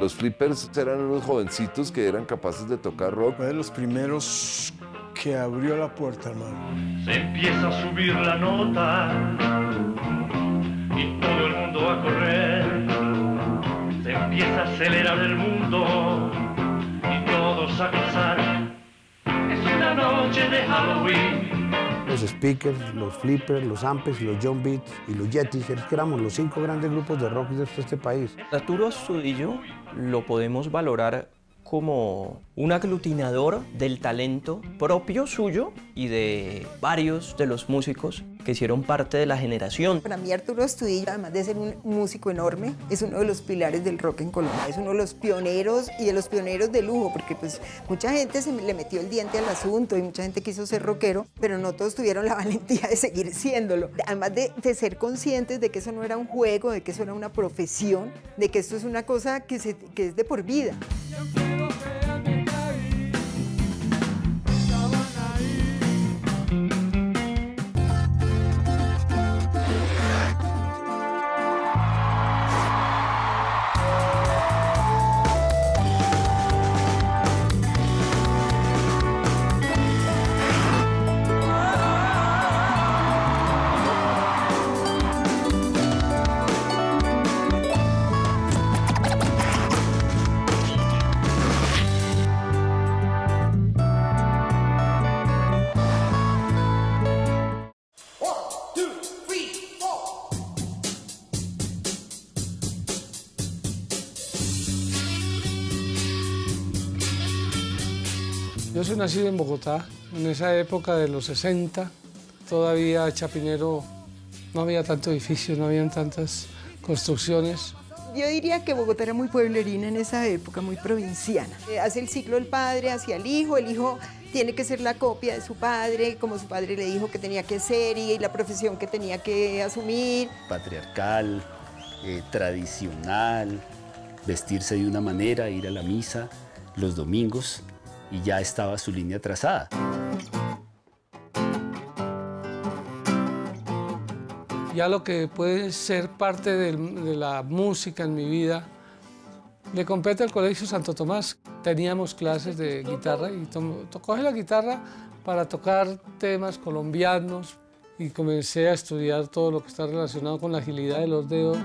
Los Flippers eran unos jovencitos que eran capaces de tocar rock. Fue de los primeros que abrió la puerta, hermano. Se empieza a subir la nota y todo el mundo a correr. Se empieza a acelerar el mundo y todos a gozar. Es una noche de Halloween. Los Speakers, los Flippers, los Ampes, los John Beats y los Yetis, éramos los 5 grandes grupos de rock de este país. Arturo Astudillo lo podemos valorar como un aglutinador del talento propio suyo y de varios de los músicos que hicieron parte de la generación. Para mí Arturo Astudillo, además de ser un músico enorme, es uno de los pilares del rock en Colombia. Es uno de los pioneros y de los pioneros de lujo, porque pues mucha gente se le metió el diente al asunto y mucha gente quiso ser rockero, pero no todos tuvieron la valentía de seguir siéndolo. Además de ser conscientes de que eso no era un juego, de que eso era una profesión, de que esto es una cosa que es de por vida. Yo soy nacido en Bogotá, en esa época de los 60, todavía Chapinero no había tanto edificio, no habían tantas construcciones. Yo diría que Bogotá era muy pueblerina en esa época, muy provinciana. Hace el ciclo del padre hacia el hijo tiene que ser la copia de su padre, como su padre le dijo que tenía que ser y la profesión que tenía que asumir. Patriarcal, tradicional, vestirse de una manera, ir a la misa los domingos, y ya estaba su línea trazada. Ya lo que puede ser parte de la música en mi vida, le compete al Colegio Santo Tomás. Teníamos clases de guitarra y cogí la guitarra para tocar temas colombianos y comencé a estudiar todo lo que está relacionado con la agilidad de los dedos.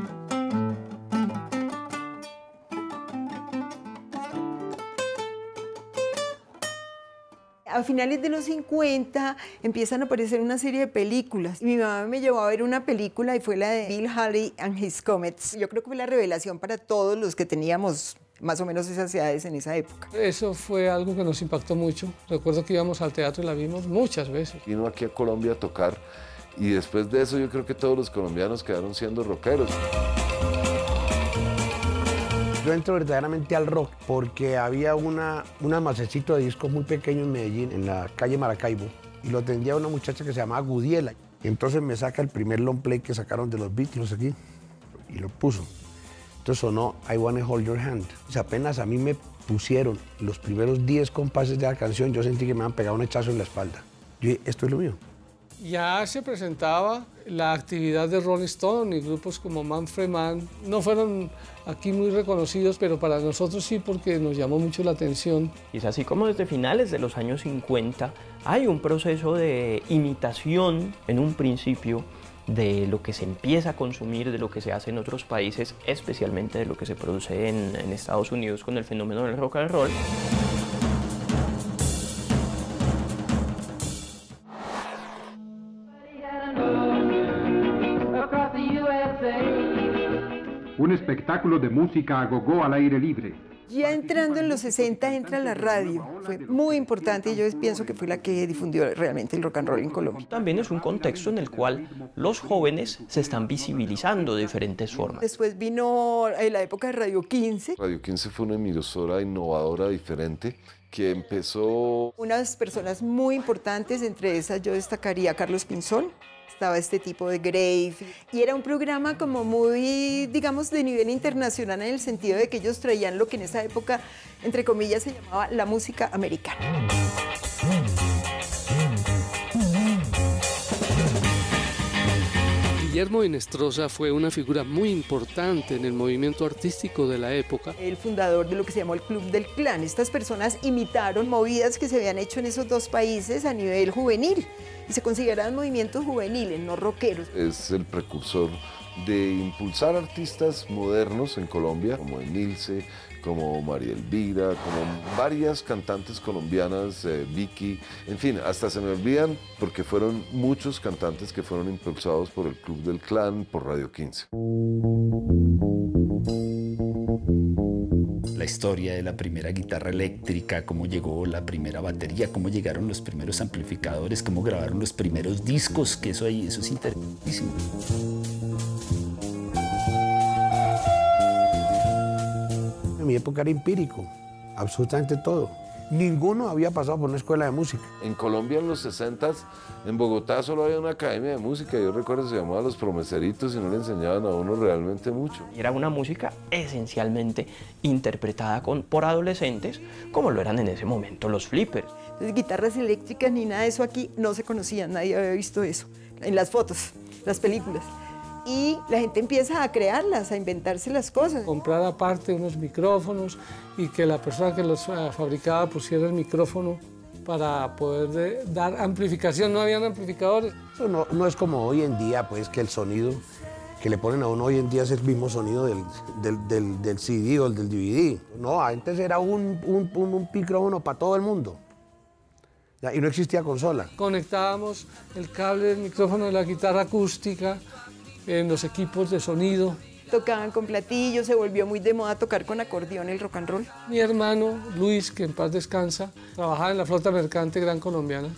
A finales de los 50 empiezan a aparecer una serie de películas. Mi mamá me llevó a ver una película y fue la de Bill Haley and His Comets. Yo creo que fue la revelación para todos los que teníamos más o menos esas edades en esa época. Eso fue algo que nos impactó mucho. Recuerdo que íbamos al teatro y la vimos muchas veces. Vino aquí a Colombia a tocar y después de eso yo creo que todos los colombianos quedaron siendo rockeros. Yo entro verdaderamente al rock porque había un almacencito de discos muy pequeño en Medellín, en la calle Maracaibo, y lo atendía una muchacha que se llamaba Gudiela. Entonces me saca el primer long play que sacaron de los Beatles aquí y lo puso. Entonces sonó I Wanna Hold Your Hand. O sea, apenas a mí me pusieron los primeros 10 compases de la canción, yo sentí que me habían pegado un hachazo en la espalda. Yo dije, esto es lo mío. Ya se presentaba la actividad de Rolling Stone y grupos como Manfred Mann. No fueron aquí muy reconocidos, pero para nosotros sí, porque nos llamó mucho la atención. Y es así como desde finales de los años 50 hay un proceso de imitación en un principio de lo que se empieza a consumir, de lo que se hace en otros países, especialmente de lo que se produce en Estados Unidos con el fenómeno del rock and roll. Un espectáculo de música a gogó al aire libre. Ya entrando en los 60 entra la radio. Fue muy importante y yo pienso que fue la que difundió realmente el rock and roll en Colombia. También es un contexto en el cual los jóvenes se están visibilizando de diferentes formas. Después vino la época de Radio 15. Radio 15 fue una emisora innovadora, diferente, que empezó... Unas personas muy importantes, entre esas yo destacaría a Carlos Pinzón. Estaba este tipo de Grave, y era un programa como muy, digamos, de nivel internacional en el sentido de que ellos traían lo que en esa época, entre comillas, se llamaba la música americana. Guillermo Hinestrosa fue una figura muy importante en el movimiento artístico de la época. El fundador de lo que se llamó el Club del Clan. Estas personas imitaron movidas que se habían hecho en esos dos países a nivel juvenil y se consideraban movimientos juveniles, no rockeros. Es el precursor de impulsar artistas modernos en Colombia, como Emilce, como María Elvira, como varias cantantes colombianas, Vicky, en fin, hasta se me olvidan porque fueron muchos cantantes que fueron impulsados por el Club del Clan, por Radio 15. La historia de la primera guitarra eléctrica, cómo llegó la primera batería, cómo llegaron los primeros amplificadores, cómo grabaron los primeros discos, que eso es interesantísimo. En mi época era empírico, absolutamente todo. Ninguno había pasado por una escuela de música. En Colombia en los 60s, en Bogotá solo había una academia de música, yo recuerdo que se llamaba Los Promeseritos y no le enseñaban a uno realmente mucho. Y era una música esencialmente interpretada por adolescentes, como lo eran en ese momento los flippers. Entonces, guitarras eléctricas ni nada de eso aquí no se conocía, nadie había visto eso. En las fotos, las películas. Y la gente empieza a crearlas, a inventarse las cosas. Comprar aparte unos micrófonos y que la persona que los fabricaba pusiera el micrófono para poder dar amplificación. No habían amplificadores. Eso no es como hoy en día, pues, que el sonido que le ponen a uno hoy en día es el mismo sonido del CD o del DVD. No, antes era un micrófono para todo el mundo. Y no existía consola. Conectábamos el cable del micrófono de la guitarra acústica en los equipos de sonido. Tocaban con platillos, se volvió muy de moda tocar con acordeón el rock and roll. Mi hermano Luis, que en paz descansa, trabajaba en la flota mercante Gran Colombiana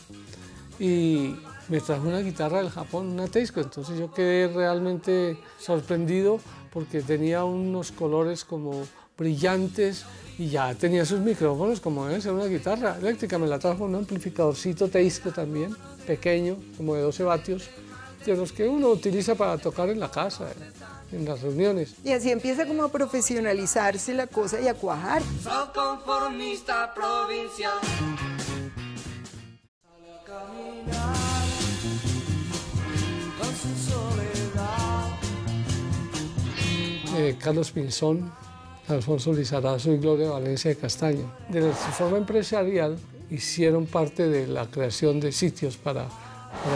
y me trajo una guitarra del Japón, una Teisco. Entonces yo quedé realmente sorprendido porque tenía unos colores como brillantes y ya tenía sus micrófonos como debe ser una guitarra eléctrica. Me la trajo un amplificadorcito Teisco también, pequeño, como de 12 vatios, de los que uno utiliza para tocar en la casa, en las reuniones. Y así empieza como a profesionalizarse la cosa y a cuajar. Soy conformista provincial. Carlos Pinzón, Alfonso Lizarazo y Gloria Valencia de Castaño. De su forma empresarial hicieron parte de la creación de sitios para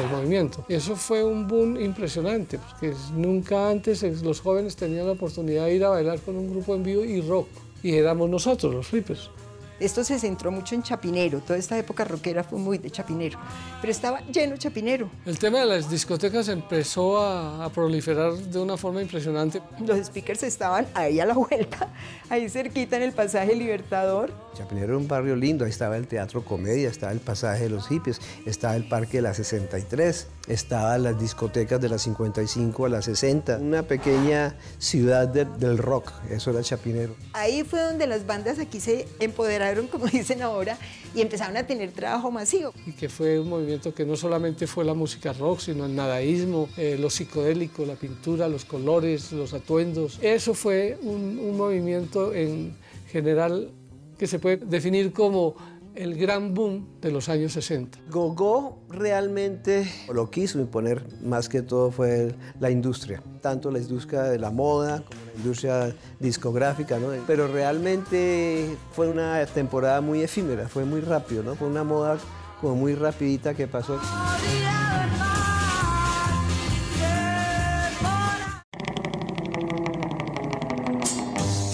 el movimiento. Eso fue un boom impresionante, porque nunca antes los jóvenes tenían la oportunidad de ir a bailar con un grupo en vivo y rock, y éramos nosotros, los flippers. Esto se centró mucho en Chapinero, toda esta época rockera fue muy de Chapinero, pero estaba lleno de Chapinero. El tema de las discotecas empezó a proliferar de una forma impresionante. Los speakers estaban ahí a la vuelta, ahí cerquita en el Pasaje Libertador. Chapinero era un barrio lindo, ahí estaba el Teatro Comedia, estaba el Pasaje de los Hippies, estaba el Parque de la 63, estaban las discotecas de la 55 a la 60, una pequeña ciudad del rock, eso era Chapinero. Ahí fue donde las bandas aquí se empoderaron, como dicen ahora, y empezaron a tener trabajo masivo. Y que fue un movimiento que no solamente fue la música rock, sino el nadaísmo, lo psicodélico, la pintura, los colores, los atuendos. Eso fue un movimiento en general que se puede definir como el gran boom de los años 60. Gogó realmente lo quiso imponer, más que todo fue la industria, tanto la industria de la moda como la industria discográfica, ¿no? Pero realmente fue una temporada muy efímera, fue muy rápido, ¿no? Fue una moda como muy rapidita que pasó.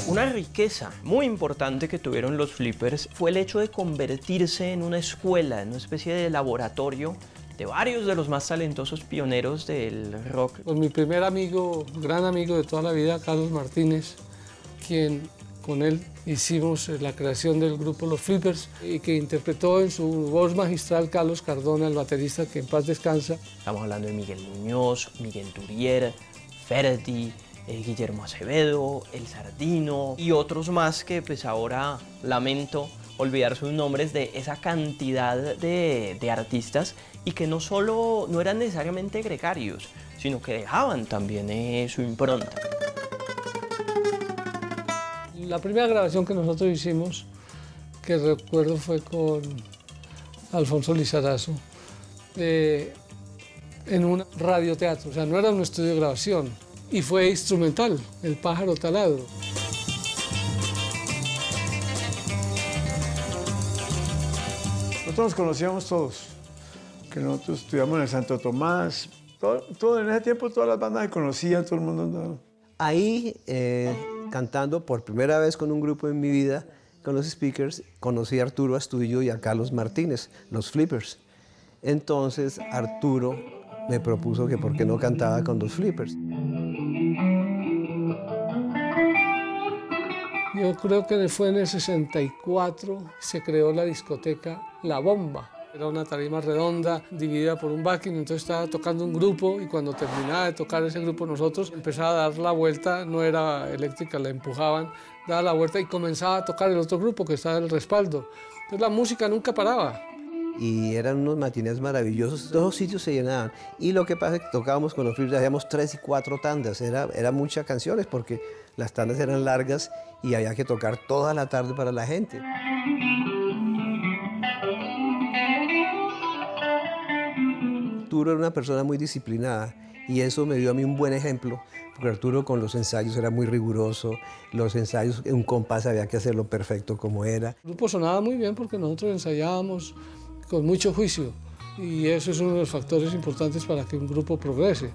Una riqueza muy importante que tuvieron los flippers fue el hecho de convertirse en una escuela, en una especie de laboratorio de varios de los más talentosos pioneros del rock. Con mi primer amigo, gran amigo de toda la vida, Carlos Martínez, quien con él hicimos la creación del grupo Los Flippers y que interpretó en su voz magistral Carlos Cardona, el baterista que en paz descansa. Estamos hablando de Miguel Muñoz, Miguel Turier, Ferdi, Guillermo Acevedo, El Sardino y otros más que pues ahora lamento olvidar sus nombres, de esa cantidad de artistas y que no solo no eran necesariamente gregarios, sino que dejaban también su impronta. La primera grabación que nosotros hicimos, que recuerdo, fue con Alfonso Lizarazo. en un radioteatro, o sea, no era un estudio de grabación, y fue instrumental, El pájaro taladro. Nosotros nos conocíamos todos, que nosotros estudiamos en el Santo Tomás, todo en ese tiempo todas las bandas se conocían, todo el mundo andaba. Ahí, cantando por primera vez con un grupo en mi vida, con los Speakers, conocí a Arturo Astudillo y a Carlos Martínez, los Flippers. Entonces Arturo me propuso que por qué no cantaba con los Flippers. Yo creo que fue en el 64 se creó la discoteca La Bomba. Era una tarima redonda dividida por un backing, entonces estaba tocando un grupo y cuando terminaba de tocar ese grupo nosotros empezaba a dar la vuelta, no era eléctrica, la empujaban, daba la vuelta y comenzaba a tocar el otro grupo que estaba en el respaldo. Entonces la música nunca paraba. Y eran unos matinés maravillosos, todos los sitios se llenaban. Y lo que pasa es que tocábamos con los Flippers, hacíamos 3 y 4 tandas, eran muchas canciones porque las tandas eran largas y había que tocar toda la tarde para la gente. Arturo era una persona muy disciplinada y eso me dio a mí un buen ejemplo, porque Arturo con los ensayos era muy riguroso, los ensayos, un compás había que hacerlo perfecto como era. El grupo sonaba muy bien porque nosotros ensayábamos con mucho juicio y eso es uno de los factores importantes para que un grupo progrese.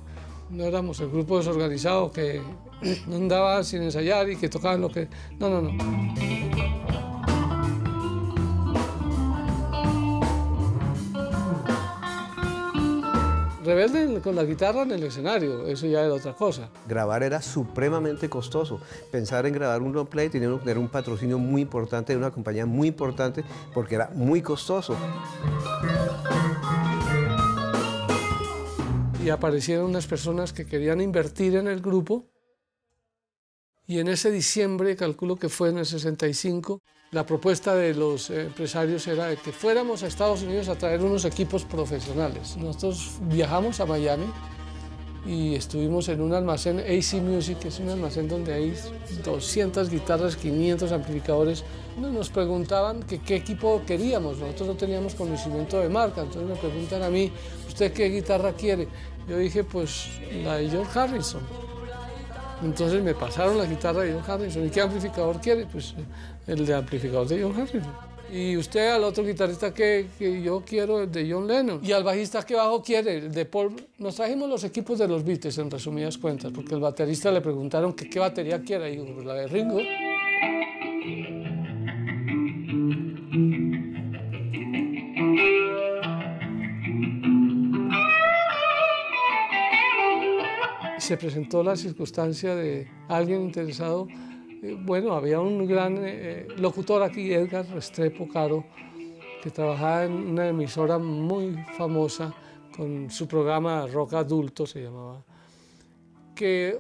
No éramos el grupo desorganizado que andaba sin ensayar y que tocaban lo que... No, no, no. Rebelde con la guitarra en el escenario, eso ya era otra cosa. Grabar era supremamente costoso. Pensar en grabar un long play tenía que tener un patrocinio muy importante de una compañía muy importante porque era muy costoso. Y aparecieron unas personas que querían invertir en el grupo y en ese diciembre, calculo que fue en el 65, la propuesta de los empresarios era de que fuéramos a Estados Unidos a traer unos equipos profesionales. Nosotros viajamos a Miami y estuvimos en un almacén, AC Music, que es un almacén donde hay 200 guitarras, 500 amplificadores. Nos preguntaban que qué equipo queríamos, nosotros no teníamos conocimiento de marca, entonces me preguntan a mí, ¿usted qué guitarra quiere? Yo dije, pues la de George Harrison. Entonces me pasaron la guitarra de George Harrison. ¿Y qué amplificador quiere? Pues el de amplificador de George Harrison. Y usted al otro guitarrista que yo quiero, el de John Lennon. Y al bajista que bajo quiere, el de Paul. Nos trajimos los equipos de los Beatles, en resumidas cuentas, porque al baterista le preguntaron que qué batería quiere. Y dijo, pues la de Ringo. Se presentó la circunstancia de alguien interesado. Bueno, había un gran locutor aquí, Edgar Restrepo Caro, que trabajaba en una emisora muy famosa con su programa Rock Adulto, se llamaba, que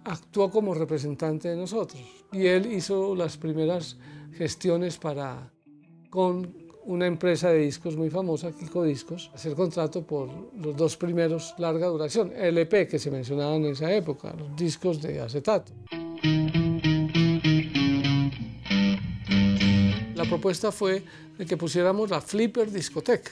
actuó como representante de nosotros. Y él hizo las primeras gestiones con una empresa de discos muy famosa, Kiko Discos, hacer contrato por los 2 primeros larga duración, LP que se mencionaba en esa época, los discos de acetato. La propuesta fue de que pusiéramos la Flipper Discoteca.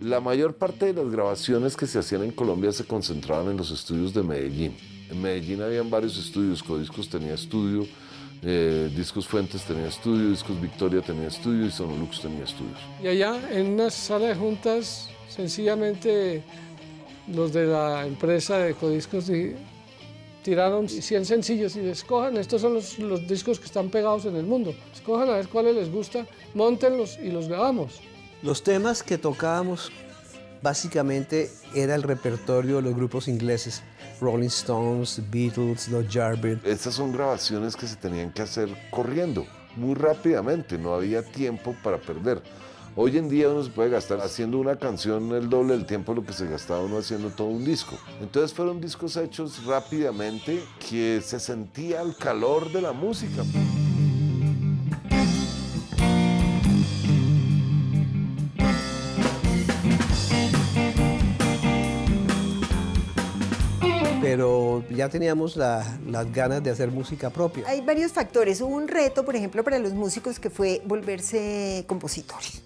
La mayor parte de las grabaciones que se hacían en Colombia se concentraban en los estudios de Medellín. En Medellín habían varios estudios, Codiscos tenía estudio, Discos Fuentes tenía estudio, Discos Victoria tenía estudio y Sonolux tenía estudios. Y allá en una sala de juntas, sencillamente los de la empresa de Codiscos tiraron 100 sencillos y escojan, estos son los discos que están pegados en el mundo. Escojan a ver cuáles les gusta, móntenlos y los grabamos. Los temas que tocábamos básicamente era el repertorio de los grupos ingleses. Rolling Stones, Beatles, los Yardbirds. Estas son grabaciones que se tenían que hacer corriendo, muy rápidamente, no había tiempo para perder. Hoy en día uno se puede gastar haciendo una canción el doble del tiempo de lo que se gastaba uno haciendo todo un disco. Entonces fueron discos hechos rápidamente que se sentía el calor de la música. Pero ya teníamos las ganas de hacer música propia. Hay varios factores. Hubo un reto, por ejemplo, para los músicos que fue volverse compositores.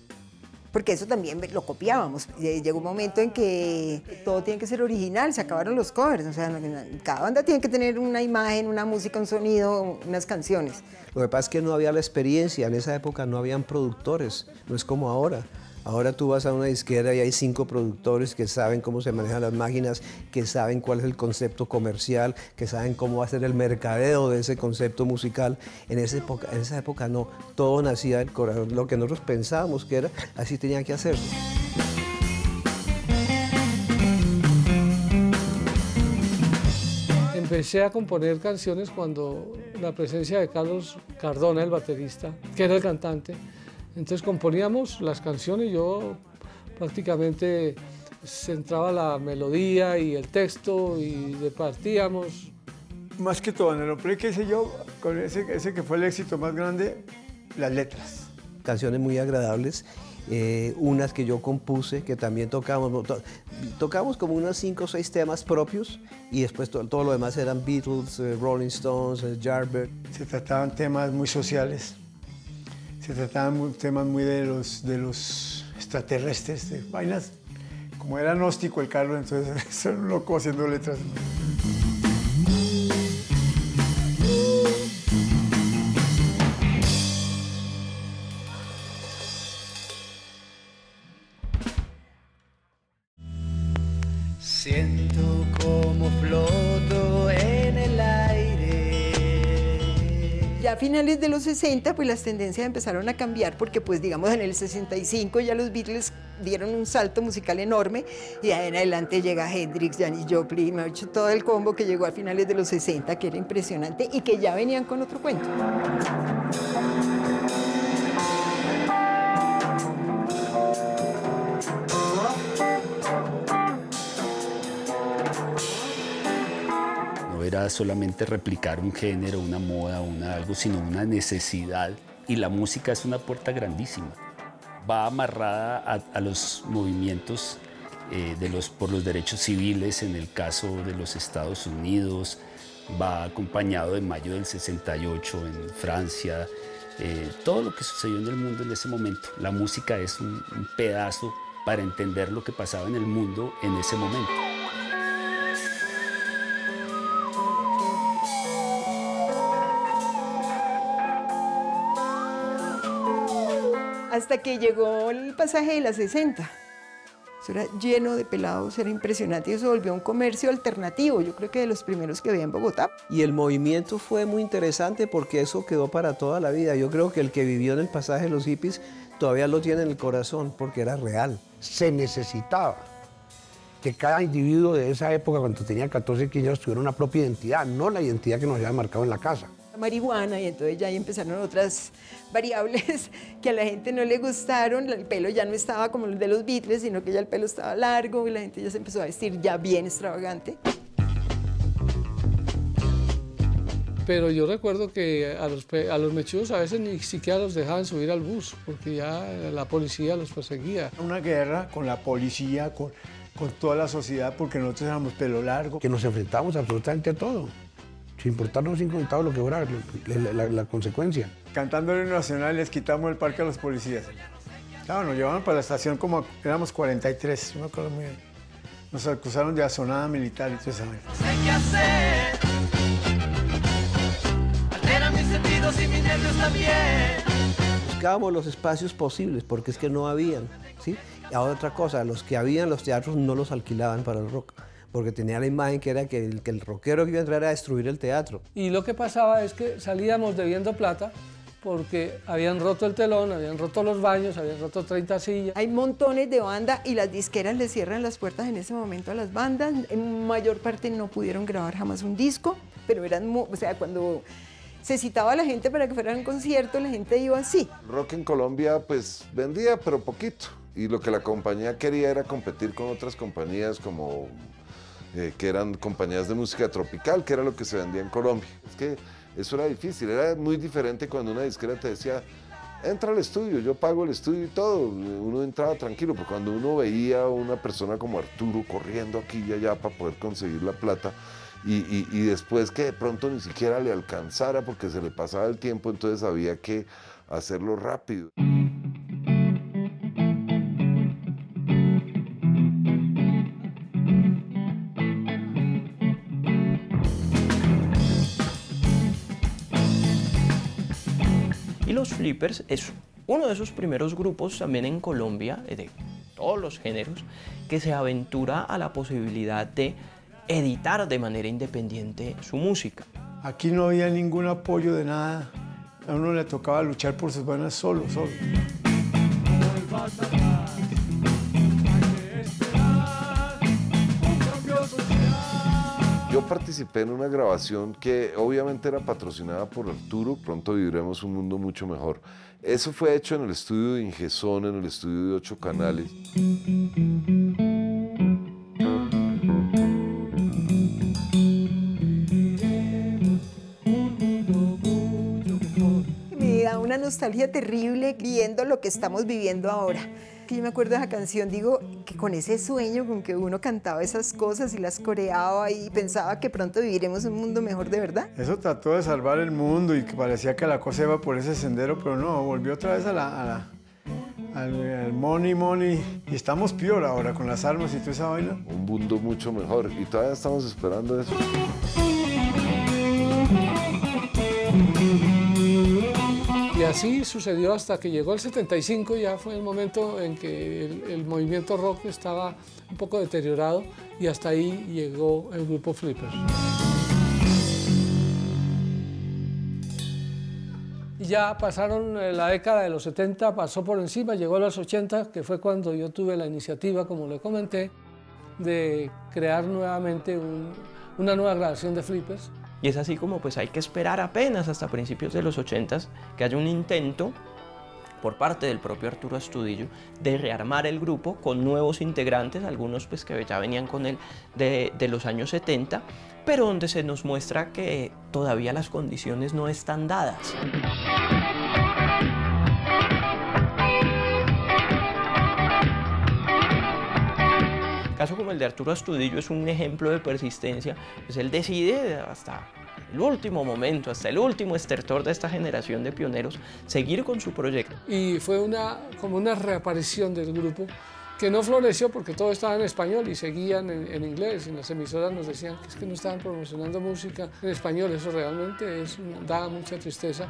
porque eso también lo copiábamos. Llegó un momento en que todo tiene que ser original, se acabaron los covers, o sea, cada banda tiene que tener una imagen, una música, un sonido, unas canciones. Lo que pasa es que no había la experiencia, en esa época no habían productores, no es como ahora. Ahora tú vas a una disquera y hay 5 productores que saben cómo se manejan las máquinas, que saben cuál es el concepto comercial, que saben cómo va a ser el mercadeo de ese concepto musical. En esa época no, todo nacía del corazón. Lo que nosotros pensábamos que era, así tenía que hacerse. Empecé a componer canciones cuando la presencia de Carlos Cardona, el baterista, que era el cantante. Entonces componíamos las canciones, yo prácticamente centraba la melodía y el texto y repartíamos. Más que todo, en el Oplay que hice yo, con ese que fue el éxito más grande, las letras. Canciones muy agradables, unas que yo compuse, que también tocamos como unos 5 o 6 temas propios y después todo lo demás eran Beatles, Rolling Stones, Yardbird. Se trataban temas muy sociales. Se trataban temas muy de los extraterrestres, de vainas. Como era gnóstico el Carlos, entonces era un loco haciendo letras. Siento como floto en el aire. Ya a finales de los 60, pues las tendencias empezaron a cambiar porque, pues digamos, en el 65 ya los Beatles dieron un salto musical enorme y de ahí en adelante llega Hendrix, Janis Joplin, me ha hecho todo el combo que llegó a finales de los 60, que era impresionante y que ya venían con otro cuento. No era solamente replicar un género, una moda, algo, sino una necesidad. Y la música es una puerta grandísima. Va amarrada a los movimientos por los derechos civiles, en el caso de los Estados Unidos, va acompañado de Mayo del 68 en Francia, todo lo que sucedió en el mundo en ese momento. La música es un pedazo para entender lo que pasaba en el mundo en ese momento. Hasta que llegó el pasaje de la 60. Eso era lleno de pelados, era impresionante y eso volvió un comercio alternativo, yo creo que de los primeros que había en Bogotá. Y el movimiento fue muy interesante porque eso quedó para toda la vida. Yo creo que el que vivió en el pasaje de los hippies todavía lo tiene en el corazón porque era real. Se necesitaba que cada individuo de esa época, cuando tenía 14, 15 años, tuviera una propia identidad, no la identidad que nos había marcado en la casa. Marihuana y entonces ya ahí empezaron otras variables que a la gente no le gustaron, el pelo ya no estaba como el de los Beatles, sino que ya el pelo estaba largo y la gente ya se empezó a vestir ya bien extravagante. Pero yo recuerdo que a los mechudos a veces ni siquiera los dejaban subir al bus, porque ya la policía los perseguía. Una guerra con la policía, con toda la sociedad, porque nosotros éramos pelo largo. Que nos enfrentábamos absolutamente a todo, sin importarnos 5 centavos lo que fuera la consecuencia. Cantando el himno nacional les quitamos el parque a los policías. Claro, nos llevaban para la estación como éramos 43, yo me acuerdo muy bien. Nos acusaron de asonada militar y todo eso. No sé qué hacer. Altera mis sentidos y mis nervios también. Buscábamos los espacios posibles porque es que no habían, ¿sí? Y ahora otra cosa, los que habían, los teatros no los alquilaban para el rock, porque tenía la imagen que era que el rockero que iba a entrar a destruir el teatro. Y lo que pasaba es que salíamos debiendo plata porque habían roto el telón, habían roto los baños, habían roto 30 sillas. Hay montones de bandas y las disqueras le cierran las puertas en ese momento a las bandas. En mayor parte no pudieron grabar jamás un disco, pero eran, o sea, cuando se citaba a la gente para que fuera a un concierto, la gente iba así. El rock en Colombia pues vendía, pero poquito. Y lo que la compañía quería era competir con otras compañías como que eran compañías de música tropical, que era lo que se vendía en Colombia. Es que eso era difícil, era muy diferente cuando una disquera te decía, entra al estudio, yo pago el estudio y todo. Uno entraba tranquilo, pero cuando uno veía a una persona como Arturo corriendo aquí y allá para poder conseguir la plata, y después que de pronto ni siquiera le alcanzara porque se le pasaba el tiempo, entonces había que hacerlo rápido. los Flippers es uno de esos primeros grupos también en Colombia, de todos los géneros, que se aventura a la posibilidad de editar de manera independiente su música. Aquí no había ningún apoyo de nada. A uno le tocaba luchar por sus vainas solo. Yo participé en una grabación que obviamente era patrocinada por Arturo, Pronto Viviremos un Mundo Mucho Mejor. Eso fue hecho en el estudio de Ingesón, en el estudio de 8 canales. Me da una nostalgia terrible viendo lo que estamos viviendo ahora. Yo me acuerdo de esa canción, digo, que con ese sueño con que uno cantaba esas cosas y las coreaba y pensaba que pronto viviremos un mundo mejor de verdad. Eso trató de salvar el mundo y que parecía que la cosa iba por ese sendero, pero no, volvió otra vez al money. Y estamos peor ahora con las armas y toda esa vaina. Un mundo mucho mejor y todavía estamos esperando eso. Y así sucedió hasta que llegó el 75, ya fue el momento en que el movimiento rock estaba un poco deteriorado y hasta ahí llegó el grupo Flippers. Y ya pasaron la década de los 70, pasó por encima, llegó a los 80, que fue cuando yo tuve la iniciativa, como le comenté, de crear nuevamente una nueva grabación de Flippers. Y es así como pues hay que esperar apenas hasta principios de los 80s que haya un intento por parte del propio Arturo Astudillo de rearmar el grupo con nuevos integrantes, algunos pues que ya venían con él de los años 70, pero donde se nos muestra que todavía las condiciones no están dadas. Caso como el de Arturo Astudillo es un ejemplo de persistencia, pues él decide hasta el último momento, hasta el último estertor de esta generación de pioneros, seguir con su proyecto. Y fue como una reaparición del grupo que no floreció porque todo estaba en español y seguían en inglés. En las emisoras nos decían que es que no estaban promocionando música en español. Eso realmente da mucha tristeza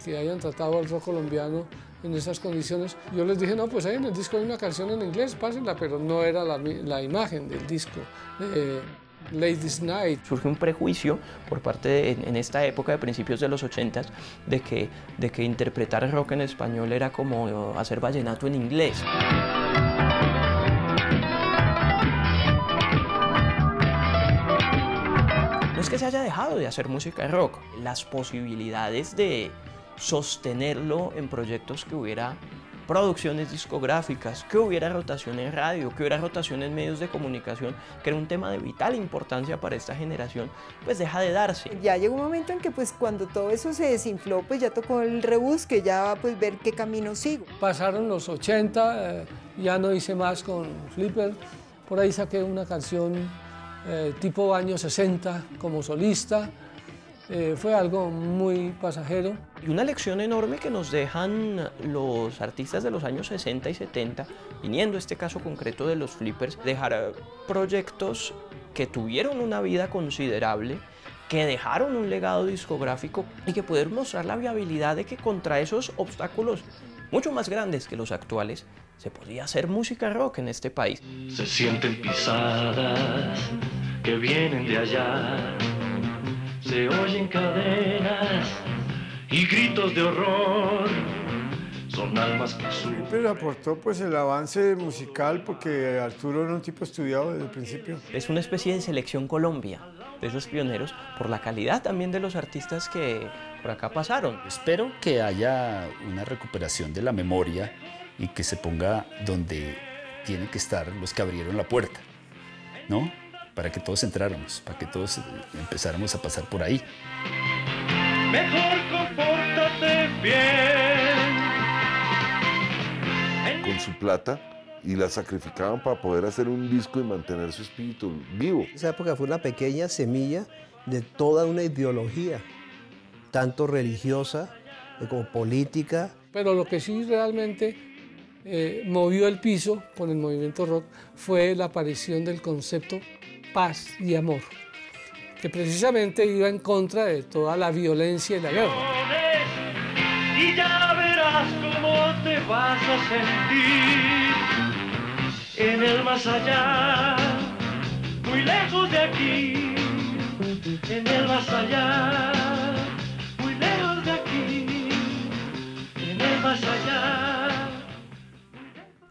que hayan tratado al rock colombiano en esas condiciones. Yo les dije, no, pues ahí en el disco hay una canción en inglés, pásenla, pero no era la imagen del disco. Ladies Night. Surge un prejuicio por parte en esta época de principios de los 80s de que interpretar rock en español era como hacer vallenato en inglés. No es que se haya dejado de hacer música de rock, las posibilidades de sostenerlo en proyectos que hubiera producciones discográficas, que hubiera rotación en radio, que hubiera rotación en medios de comunicación, que era un tema de vital importancia para esta generación, pues deja de darse. Ya llegó un momento en que pues cuando todo eso se desinfló, pues ya tocó el rebusque, ya pues ver qué camino sigo. Pasaron los 80, ya no hice más con Flipper, por ahí saqué una canción tipo años 60 como solista. Fue algo muy pasajero. Y una lección enorme que nos dejan los artistas de los años 60 y 70, viniendo este caso concreto de los Flippers, dejar proyectos que tuvieron una vida considerable, que dejaron un legado discográfico y que pudieron mostrar la viabilidad de que contra esos obstáculos mucho más grandes que los actuales, se podía hacer música rock en este país. Se sienten pisadas que vienen de allá, se oyen cadenas y gritos de horror, son almas que sufren. Pero aportó pues el avance musical porque Arturo era un tipo estudiado desde el principio. Es una especie de selección Colombia de esos pioneros por la calidad también de los artistas que por acá pasaron. Espero que haya una recuperación de la memoria y que se ponga donde tienen que estar los que abrieron la puerta, ¿no? Para que todos entráramos, para que todos empezáramos a pasar por ahí. Mejor compórtate bien. Con su plata y la sacrificaban para poder hacer un disco y mantener su espíritu vivo. Esa época fue una pequeña semilla de toda una ideología, tanto religiosa como política. Pero lo que sí realmente movió el piso con el movimiento rock fue la aparición del concepto paz y amor, que precisamente iba en contra de toda la violencia y la guerra. Y ya verás cómo te vas a sentir en el más allá, muy lejos de aquí, en el más allá, muy lejos de aquí, en el más allá.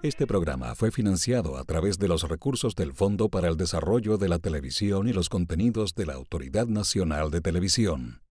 Este programa fue financiado a través de los recursos del Fondo para el Desarrollo de la Televisión y los Contenidos de la Autoridad Nacional de Televisión.